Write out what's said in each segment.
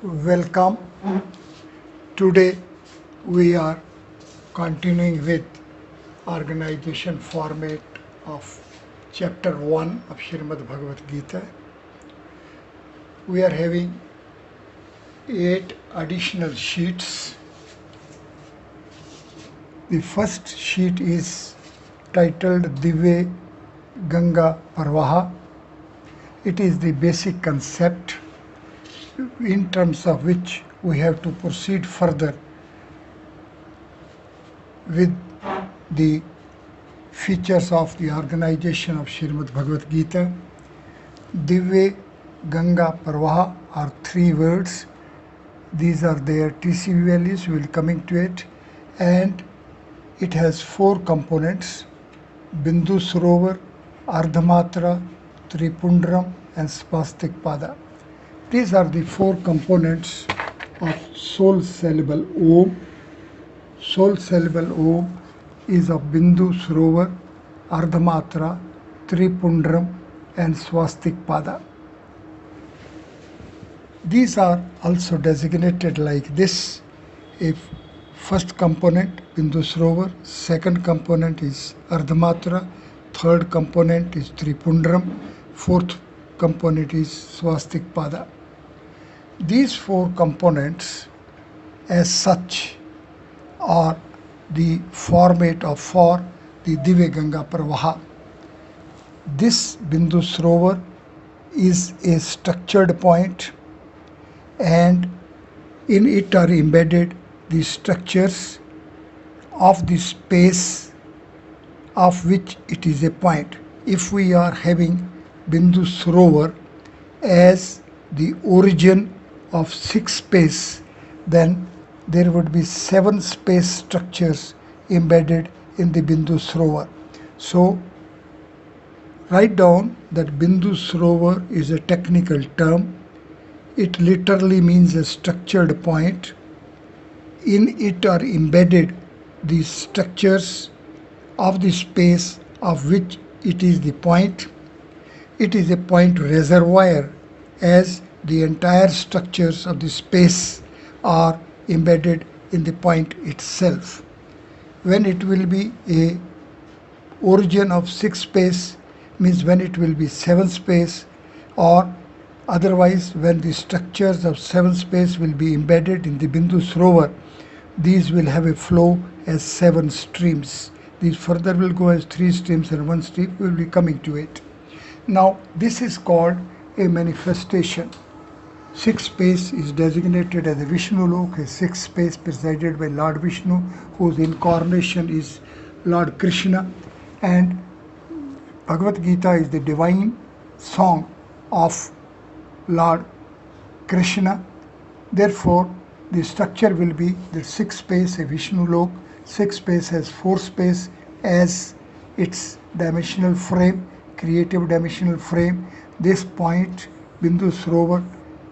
Welcome. Today we are continuing with organization format of chapter 1 of Srimad Bhagavad Gita. We are having 8 additional sheets. The first sheet is titled Divya Ganga Parvaha. It is the basic concept in terms of which we have to proceed further with the features of the organization of Srimad Bhagavad Gita. Divya Ganga Parvaha are 3 words. These are their TCV values, we will coming to it, and it has 4 components: Bindu Sarovar, Ardhamatra, Tripundram and Spastik Pada. These are the 4 components of soul syllable Om. Soul syllable Om is of Bindu Sarovar, Ardhamatra, Tripundram and Swastik Pada. These are also designated like this. If first component Bindu Sarovar, second component is Ardhamatra, third component is Tripundram, fourth component is Swastik Pada. These 4 components as such are the format for the Divya Ganga Parvaha. This Bindu Sarovar is a structured point, and in it are embedded the structures of the space of which it is a point. If we are having Bindu Sarovar as the origin of 6 space, then there would be 7 space structures embedded in the Bindu Sarovar. So write down that Bindu Sarovar is a technical term. It literally means a structured point. In it are embedded the structures of the space of which it is the point. It is a point reservoir, as the entire structures of the space are embedded in the point itself. When it will be a origin of 6 space, means when it will be 7 space, or otherwise when the structures of 7 space will be embedded in the Bindu Sarovar, these will have a flow as 7 streams. These further will go as 3 streams and 1 stream. We will be coming to it. Now this is called a manifestation. 6 space is designated as a Vishnu Lok, a 6 space presided by Lord Vishnu, whose incarnation is Lord Krishna, and Bhagavad Gita is the divine song of Lord Krishna. Therefore, the structure will be the 6 space, a Vishnu Lok. 6 space has 4 space as its dimensional frame, creative dimensional frame. This point, Bindu Sarovar,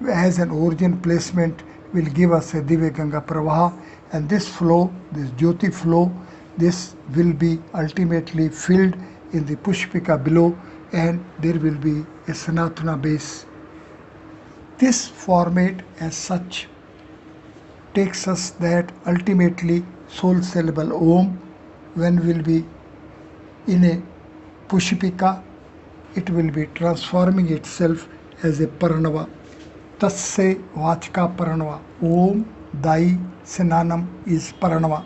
as an origin placement, will give us a Divya Ganga Parvaha, and this flow, this Jyoti flow, this will be ultimately filled in the Pushpika below, and there will be a Sanatana base. This format as such takes us that ultimately soul syllable Om, when will be in a Pushpika, it will be transforming itself as a Paranava. Tasse Vachka Paranava. Om Dai Sinanam is Paranava.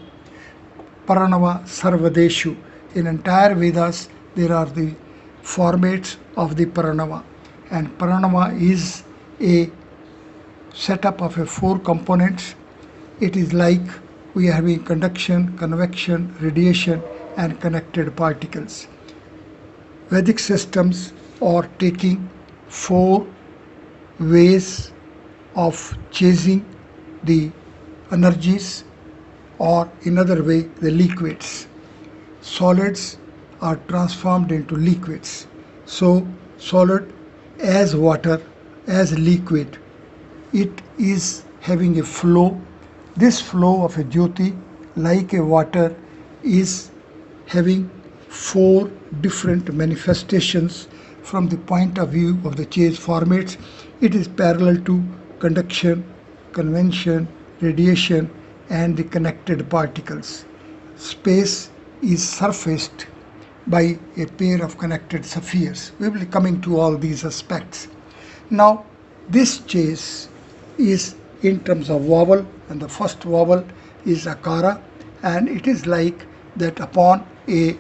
Paranava Sarvadeshu. In entire Vedas there are the formats of the Paranava, and Paranava is a setup of a 4 components. It is like we are having conduction, convection, radiation and connected particles. Vedic systems are taking 4 ways of chasing the energies, or in other way the liquids. Solids are transformed into liquids. So solid as water, as liquid, it is having a flow. This flow of a Jyoti, like a water, is having 4 different manifestations from the point of view of the chase formats. It is parallel to conduction, convection, radiation, and the connected particles. Space is surfaced by a pair of connected spheres. We will be coming to all these aspects. Now, this chase is in terms of vowel, and the first vowel is akara, and it is like that upon a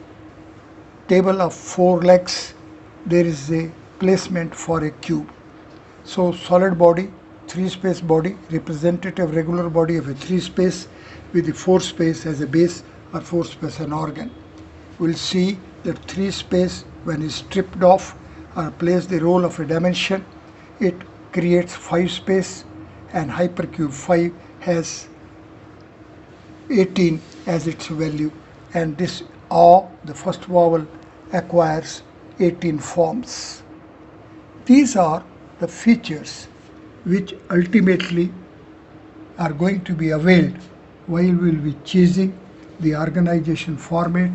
table of 4 legs there is a placement for a cube. So solid body, 3 space body, representative regular body of a 3 space with the 4 space as a base or 4 space an organ. We'll see that 3 space, when is stripped off or plays the role of a dimension, it creates 5 space, and hypercube 5 has 18 as its value, and this A, the first vowel, acquires 18 forms. These are the features which ultimately are going to be availed while we will be chasing the organization format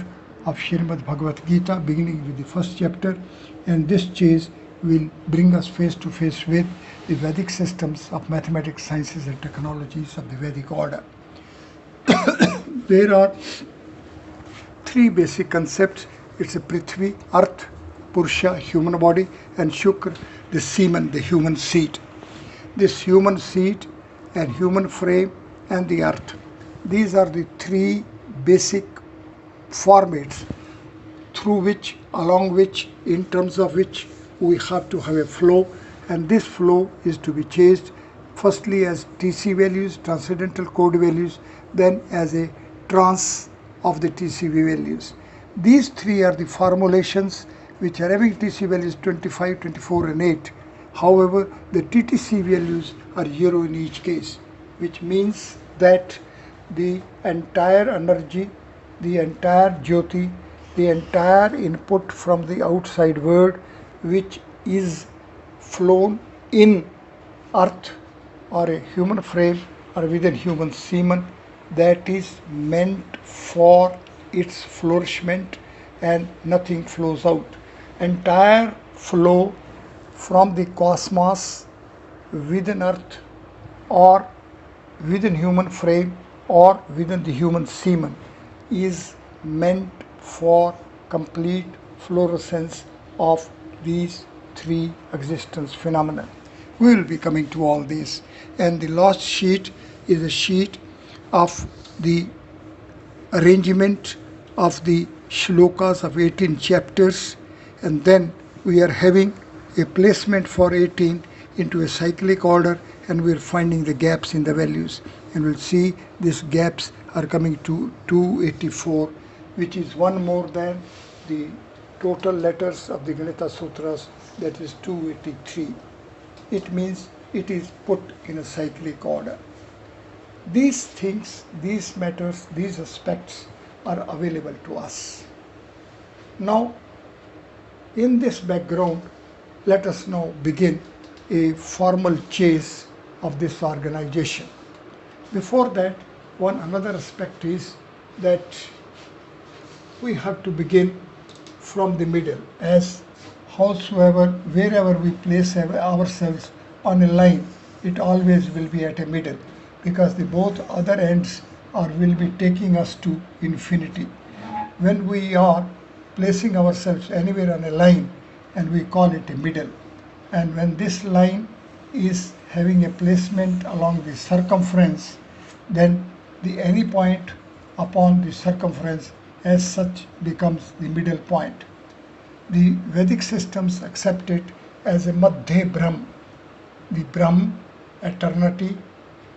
of Srimad Bhagavad Gita, beginning with the first chapter, and this chase will bring us face to face with the Vedic systems of mathematics, sciences and technologies of the Vedic order. There are 3 basic concepts. It's a Prithvi, earth, Purusha, human body, and Shukra, the semen, the human seed. This human seed and human frame and the earth. These are the 3 basic formats through which, along which, in terms of which we have to have a flow, and this flow is to be chased firstly as TC values, transcendental code values, then as a trance of the TCV values. These 3 are the formulations which are having TC values 25, 24 and 8. However, the TTC values are 0 in each case, which means that the entire energy, the entire jyoti, the entire input from the outside world which is flown in earth or a human frame or within human semen, that is meant for its flourishment, and nothing flows out. Entire flow from the cosmos within earth or within human frame or within the human semen is meant for complete fluorescence of these 3 existence phenomena. We will be coming to all these, and the last sheet is a sheet of the arrangement of the shlokas of 18 chapters, and then we are having a placement for 18 into a cyclic order, and we are finding the gaps in the values, and we'll see these gaps are coming to 284, which is one more than the total letters of the Ganita Sutras, that is 283. It means it is put in a cyclic order. These things, these matters, these aspects are available to us. Now, in this background, let us now begin a formal chase of this organization. Before that, one another aspect is that we have to begin from the middle, as howsoever, wherever we place ourselves on a line, it always will be at a middle, because the both other ends will be taking us to infinity. When we are placing ourselves anywhere on a line, and we call it a middle, and when this line is having a placement along the circumference, then the any point upon the circumference as such becomes the middle point. The Vedic systems accept it as a Madhya Brahm. The Brahm, eternity,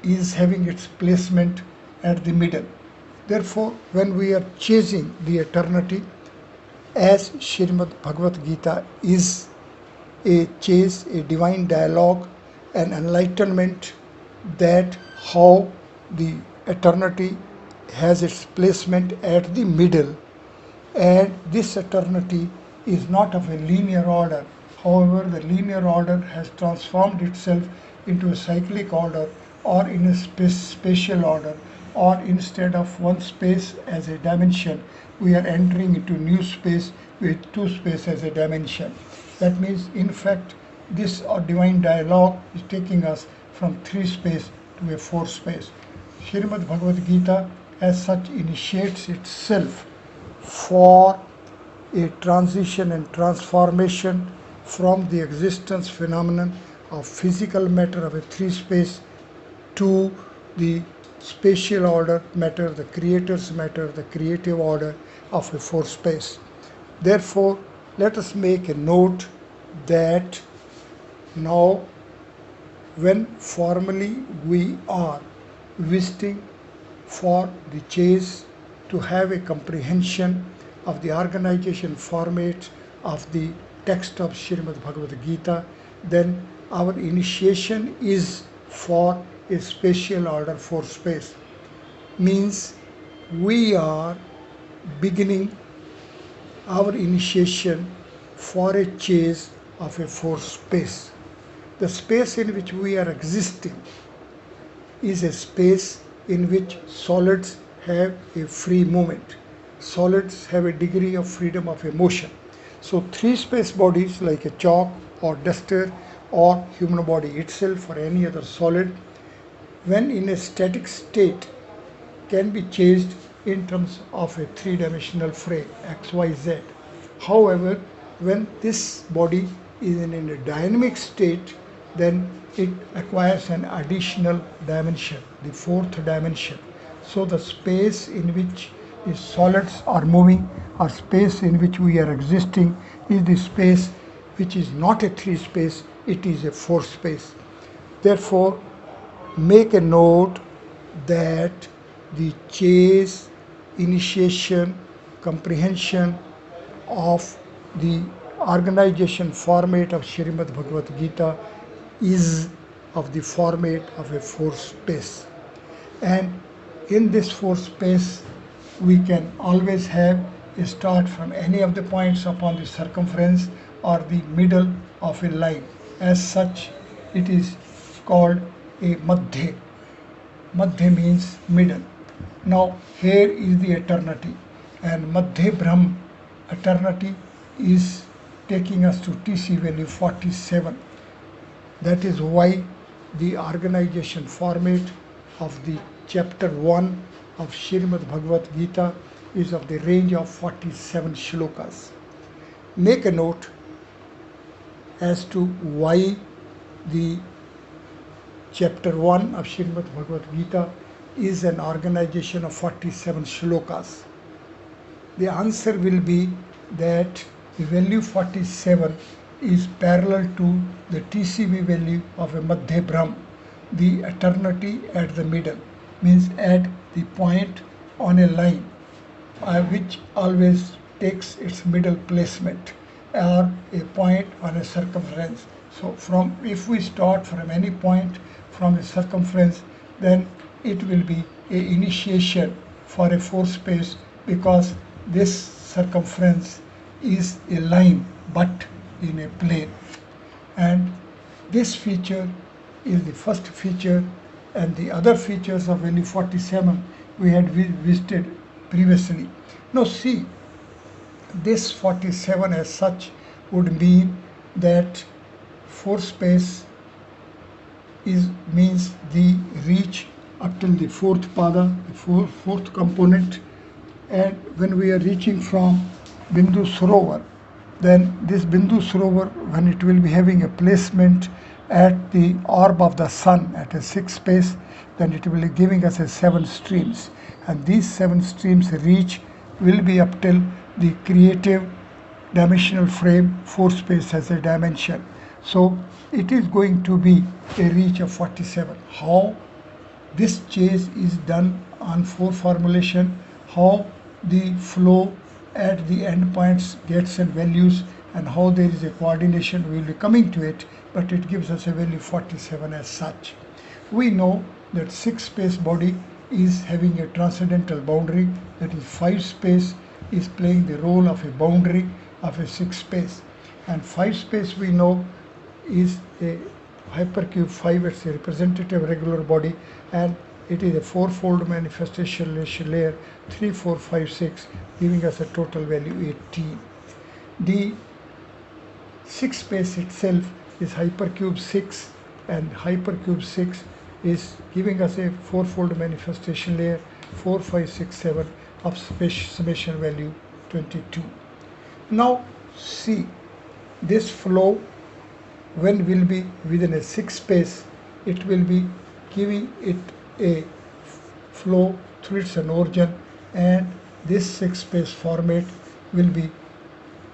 is having its placement at the middle. Therefore, when we are chasing the eternity, as Srimad Bhagavad Gita is a chase, a divine dialogue, an enlightenment, that how the eternity has its placement at the middle, and this eternity is not of a linear order. However, the linear order has transformed itself into a cyclic order, or in a spatial order, or instead of one space as a dimension, we are entering into new space with 2 space as a dimension. That means, in fact, this divine dialogue is taking us from 3 space to a fourth space. Srimad Bhagavad Gita as such initiates itself for a transition and transformation from the existence phenomenon of physical matter of a three space to the spatial order matter, the creator's matter, the creative order of a fourth space. Therefore, let us make a note that now when formally we are visiting for the chase to have a comprehension of the organization format of the text of Srimad Bhagavad Gita, then our initiation is for a spatial order fourth space. Means we are beginning our initiation for a chase of a fourth space. The space in which we are existing is a space in which solids have a free movement. Solids have a degree of freedom of motion. So three space bodies like a chalk or duster or human body itself or any other solid, when in a static state, can be chased in terms of a three-dimensional frame x, y, z. However, when this body is in a dynamic state, then it acquires an additional dimension, the fourth dimension. So the space in which the solids are moving or space in which we are existing is the space which is not a three space, it is a four space. Therefore, make a note that the chase, initiation, comprehension of the organization format of Srimad Bhagavad Gita is of the format of a fourth space. And in this fourth space, we can always have a start from any of the points upon the circumference or the middle of a line. As such, it is called a Madhya. Madhya means middle. Now, here is the eternity, and Madhya Brahm, eternity, is taking us to TC value 47. That is why the organization format of the chapter 1 of Srimad Bhagavad Gita is of the range of 47 shlokas. Make a note as to why the chapter 1 of Srimad Bhagavad Gita is an organization of 47 shlokas. The answer will be that the value 47 is parallel to the TCV value of a Madhya Brahm, the eternity at the middle, means at the point on a line which always takes its middle placement, or a point on a circumference. So if we start from any point from a circumference, then it will be a initiation for a fourth space, because this circumference is a line but in a plane. And this feature is the first feature, and the other features of value 47 we had visited previously. Now see, this 47 as such would mean that fourth space means the reach up till the fourth pada, the fourth component. And when we are reaching from Bindu Sarovar, then this Bindu Sarovar, when it will be having a placement at the orb of the sun at a sixth space, then it will be giving us a 7 streams. And these 7 streams reach will be up till the creative dimensional frame, fourth space as a dimension. So it is going to be a reach of 47. How this chase is done on 4 formulation, how the flow at the end points gets and values, and how there is a coordination, we will be coming to it, but it gives us a value 47 as such. We know that 6 space body is having a transcendental boundary, that is 5 space is playing the role of a boundary of a 6 space, and 5 space we know is a hypercube 5, it's a representative regular body, and it is a 4-fold manifestation layer 3, 4, 5, 6, giving us a total value 18. The 6 space itself is hypercube 6, and hypercube 6 is giving us a fourfold manifestation layer 4, 5, 6, 7 of summation value 22. Now see, this flow when will be within a 6 space, it will be giving it a flow through its an origin, and this 6 space format will be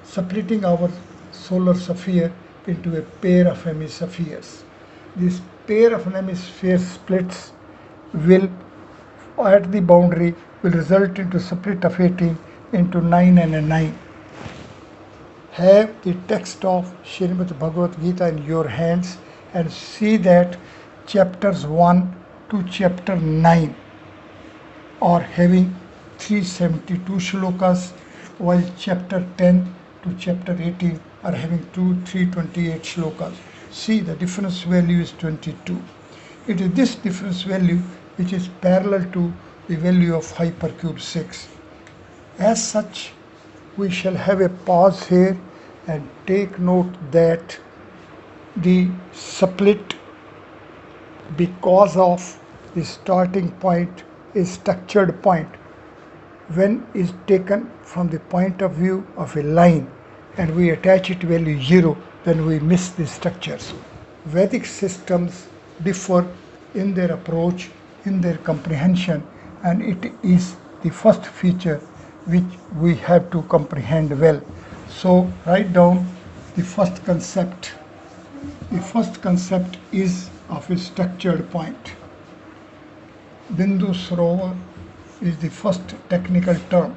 splitting our solar sphere into a pair of hemispheres. This pair of hemisphere splits will at the boundary will result into split of 18 into 9 and a 9. Have the text of Srimad Bhagavad Gita in your hands and see that chapters 1 to chapter 9 are having 372 shlokas, while chapter 10 to chapter 18 are having 328 shlokas. See, the difference value is 22. It is this difference value which is parallel to the value of hypercube 6. As such, we shall have a pause here and take note that the split, because of the starting point is structured point, when is taken from the point of view of a line and we attach it value 0, then we miss the structures. Vedic systems differ in their approach, in their comprehension, and it is the first feature which we have to comprehend well. So write down the first concept. The first concept is of a structured point. Bindu Sarovar is the first technical term.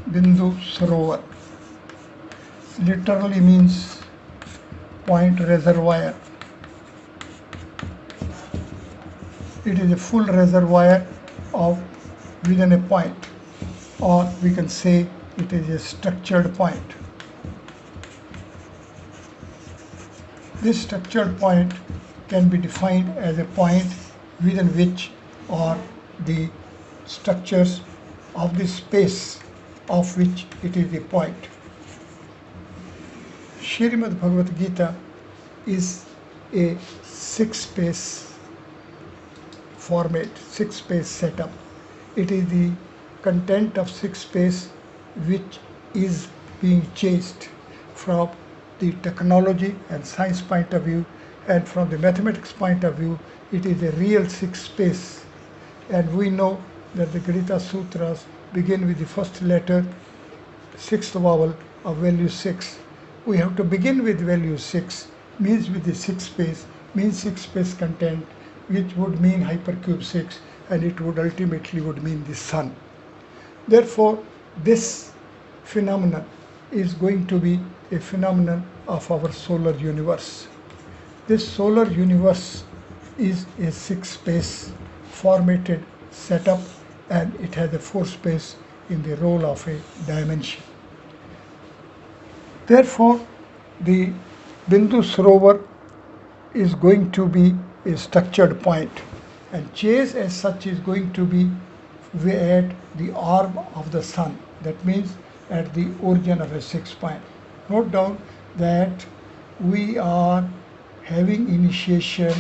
Bindu Sarovar literally means point reservoir. It is a full reservoir of within a point, or we can say it is a structured point. This structured point can be defined as a point within which are the structures of the space of which it is a point. Srimad Bhagavad Gita is a 6-space format, 6-space setup. It is the content of 6 space which is being chased from the technology and science point of view, and from the mathematics point of view, it is a real 6 space. And we know that the Gita Sutras begin with the first letter, 6th vowel of value 6. We have to begin with value 6, means with the 6 space, means 6 space content, which would mean hypercube 6, and it would ultimately would mean the sun. Therefore, this phenomenon is going to be a phenomenon of our solar universe. This solar universe is a 6-space formatted setup, and it has a 4 space in the role of a dimension. Therefore, the Bindu Sarovar is going to be a structured point, and chase as such is going to be at the orb of the sun. That means at the origin of a 6 point. Note down that we are having initiation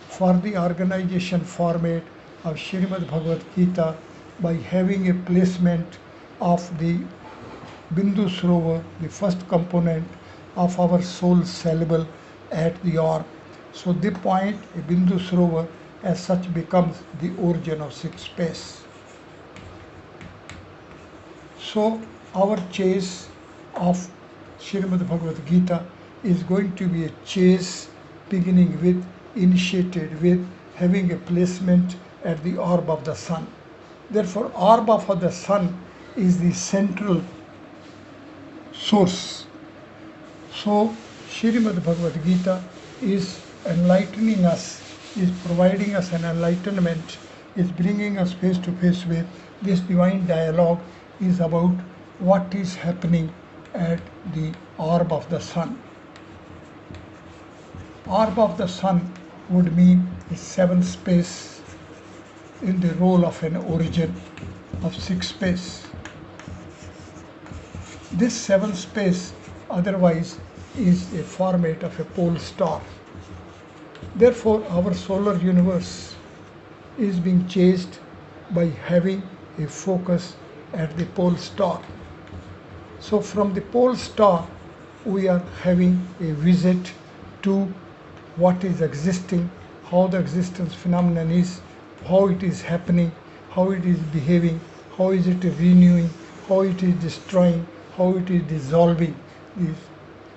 for the organization format of Srimad Bhagavad Gita by having a placement of the Bindu Sarovar, the first component of our soul syllable, at the orb. So the point, a Bindu Sarovar, as such becomes the origin of 6 space. So our chase of Srimad Bhagavad Gita is going to be a chase beginning with, initiated with, having a placement at the orb of the sun. Therefore, orb of the sun is the central source. So Srimad Bhagavad Gita is enlightening us, is providing us an enlightenment, is bringing us face to face with this divine dialogue, is about what is happening at the orb of the sun. Orb of the sun would mean a 7th space in the role of an origin of 6 space. This 7th space otherwise is a format of a pole star. Therefore, our solar universe is being chased by having a focus at the pole star. So from the pole star, we are having a visit to what is existing, how the existence phenomenon is, how it is happening, how it is behaving, how is it renewing, how it is destroying, how it is dissolving this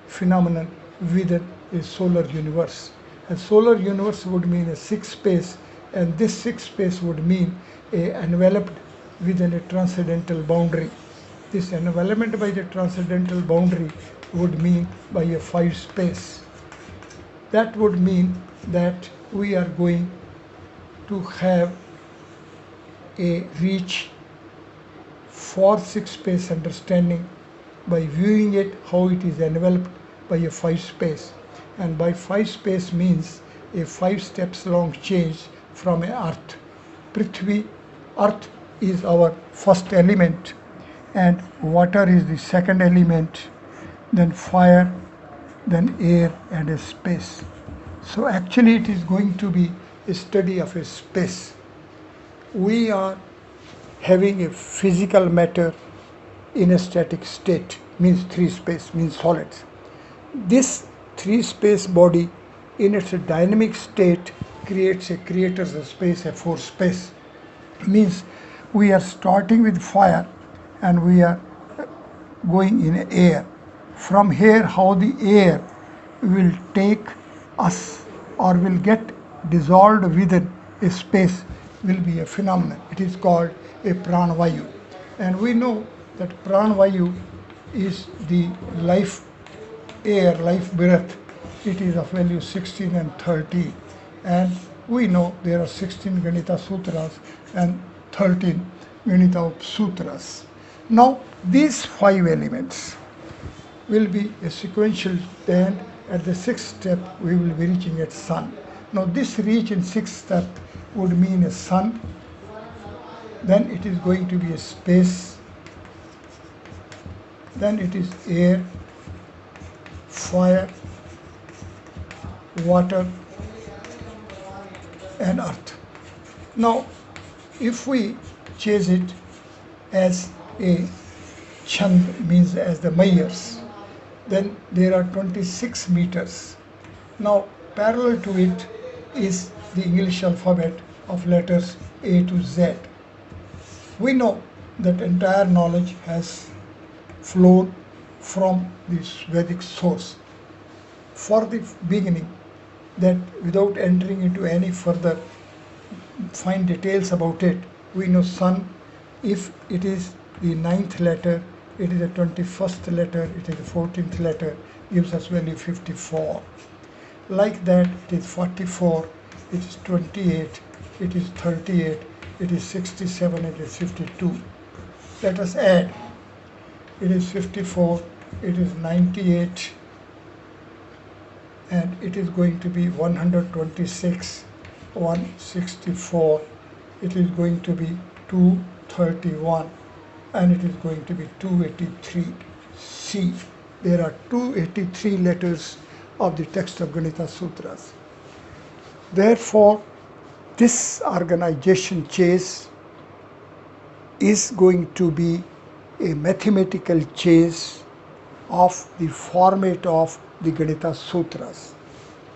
phenomenon within a solar universe. A solar universe would mean a sixth space, and this sixth space would mean a enveloped within a transcendental boundary. This envelopment by the transcendental boundary would mean by a five space. That would mean that we are going to have a reach for six space understanding by viewing it how it is enveloped by a five space. And by five space means a 5 steps long change from a earth. Prithvi, earth is our first element, and water is the second element, then fire, then air, and a space. So actually it is going to be a study of a space. We are having a physical matter in a static state, means three space, means solids. This three space body in its dynamic state creates a creator's space, a four space. Means we are starting with fire and we are going in air. From here, how the air will take us or will get dissolved within a space will be a phenomenon. It is called a pranavayu. And we know that pranavayu is the life air, life breath. It is of value 16 and 30. And we know there are 16 Ganita Sutras and 13 Ganita Sutras. Now, these five elements will be a sequential, and at the sixth step we will be reaching at sun. Now this reach in sixth step would mean a sun, then it is going to be a space, then it is air, fire, water, and earth. Now if we chase it as a chand, means as the mayas, then there are 26 meters. Now parallel to it is the English alphabet of letters A to Z. We know that entire knowledge has flowed from this Vedic source. For the beginning, that without entering into any further fine details about it, we know sun, if it is the 9th letter, it is the 21st letter, it is the 14th letter, gives us value 54. Like that, it is 44, it is 28, it is 38, it is 67, it is 52. Let us add. It is 54, it is 98, and it is going to be 126, 164, it is going to be 231, and it is going to be 283. C. There are 283 letters of the text of Ganita Sutras. Therefore, this organization chase is going to be a mathematical chase of the format of the Ganita Sutras.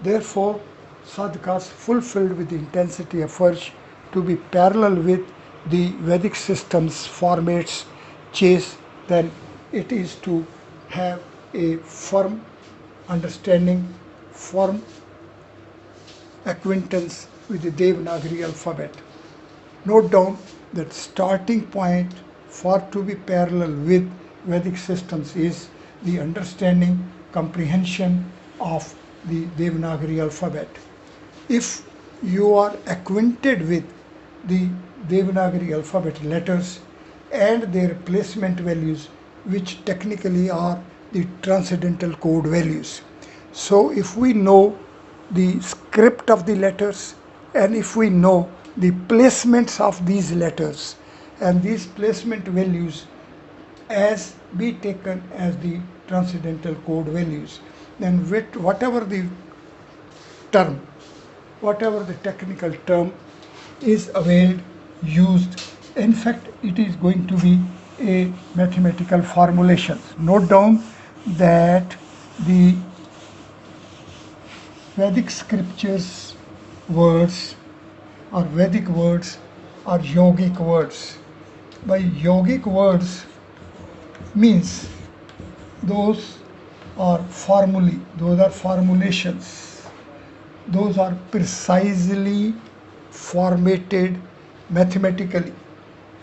Therefore, sadhakas fulfilled with the intensity efforts to be parallel with the Vedic system's formats chase, then it is to have a firm understanding, firm acquaintance with the Devanagari alphabet. Note down that starting point for to be parallel with Vedic systems is the understanding, comprehension of the Devanagari alphabet. If you are acquainted with the Devanagari alphabet letters and their placement values, which technically are the transcendental code values. So if we know the script of the letters and if we know the placements of these letters and these placement values as be taken as the transcendental code values, then with whatever the term whatever the technical term is availed, used. In fact, it is going to be a mathematical formulation. Note down that the Vedic scriptures words or Vedic words are yogic words. By yogic words means those are formulae, those are formulations, those are precisely formatted mathematically,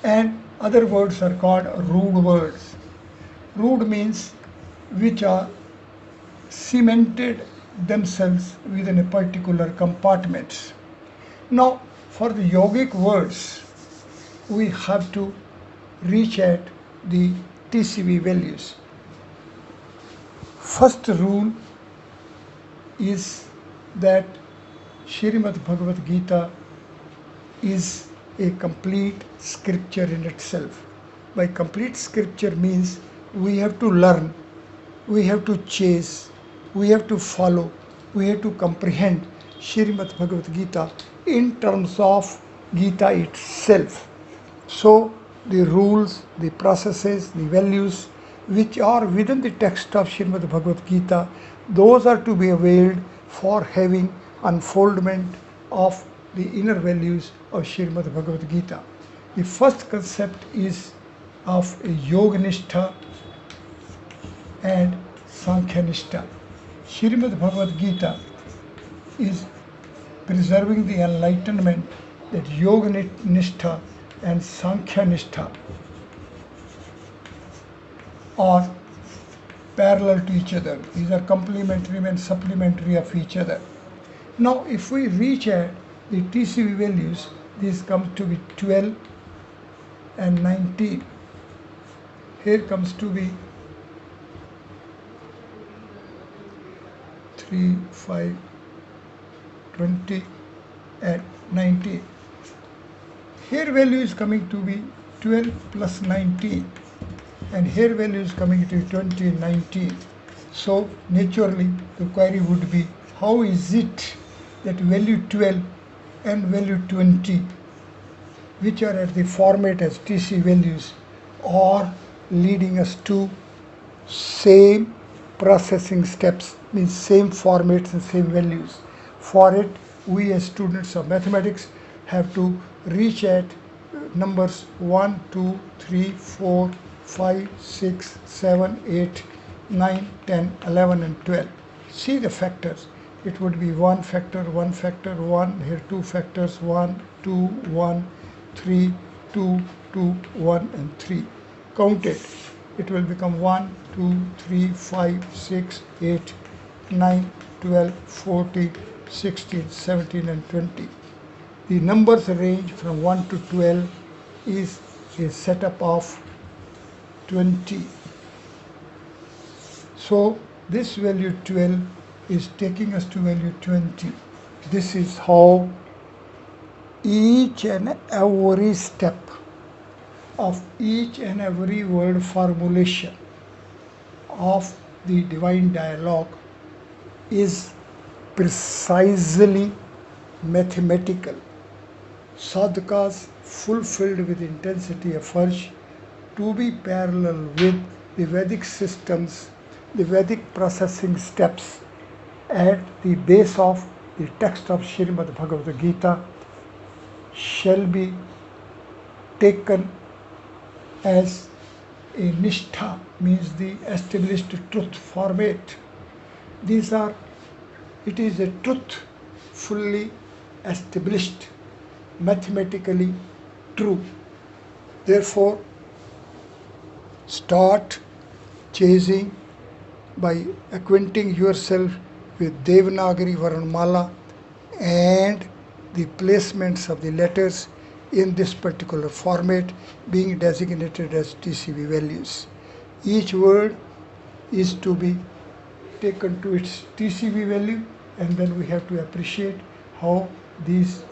and other words are called root words. Root means which are cemented themselves within a particular compartment. Now, for the yogic words, we have to reach at the TCV values. First rule is that Srimad Bhagavad Gita is a complete scripture in itself. By complete scripture means we have to learn, we have to chase, we have to follow, we have to comprehend Srimad Bhagavad Gita in terms of Gita itself. So the rules, the processes, the values which are within the text of Srimad Bhagavad Gita, those are to be availed for having unfoldment of the inner values of Srimad Bhagavad Gita. The first concept is of Yoganistha and Sankhyanistha. Srimad Bhagavad Gita is preserving the enlightenment that Yoganistha and Sankhyanistha are parallel to each other. These are complementary and supplementary of each other. Now, if we reach at the TCV values, these come to be 12 and 19. Here comes to be 3, 5, 20 and 19. Here value is coming to be 12 plus 19, and here value is coming to 20 and 19. So naturally the query would be, how is it that value 12 and value 20, which are at the format as TC values, are leading us to same processing steps, means same formats and same values. For it, we as students of mathematics have to reach at numbers 1, 2, 3, 4, 5, 6, 7, 8, 9, 10, 11 and 12. See the factors. It would be 1 factor, 1 factor, 1, here 2 factors, 1, 2, 1, 3, 2, 2, 1 and 3. Count it. It will become 1, 2, 3, 5, 6, 8, 9, 12, 14, 16, 17 and 20. The numbers range from 1 to 12 is a setup of 20. So this value 12 is taking us to value 20. This is how each and every step of each and every word formulation of the divine dialogue is precisely mathematical. Sadhakas fulfilled with intensity efforts to be parallel with the Vedic systems, the Vedic processing steps at the base of the text of Srimad Bhagavad Gita shall be taken as a nishtha, means the established truth format. It is a truth fully established, mathematically true. Therefore, start chasing by acquainting yourself with Devanagari Varanmala and the placements of the letters in this particular format being designated as TCV values. Each word is to be taken to its TCV value, and then we have to appreciate how these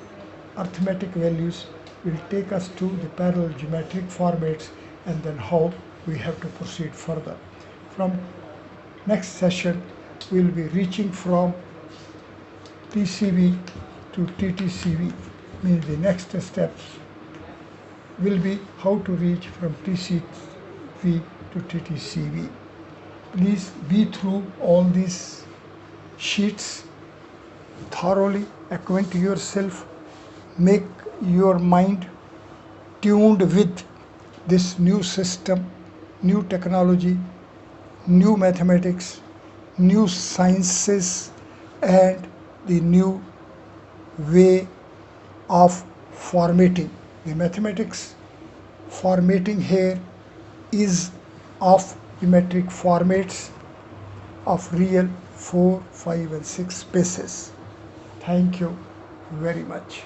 arithmetic values will take us to the parallel geometric formats, and then how we have to proceed further. From next session, we will be reaching from TCV to TTCV, means the next steps will be how to reach from TCV to TTCV. Please be through all these sheets thoroughly, acquaint yourself, make your mind tuned with this new system, new technology, new mathematics, new sciences, and the new way of formatting. The mathematics formatting here is of geometric formats of real 4, 5, and 6 spaces. Thank you very much.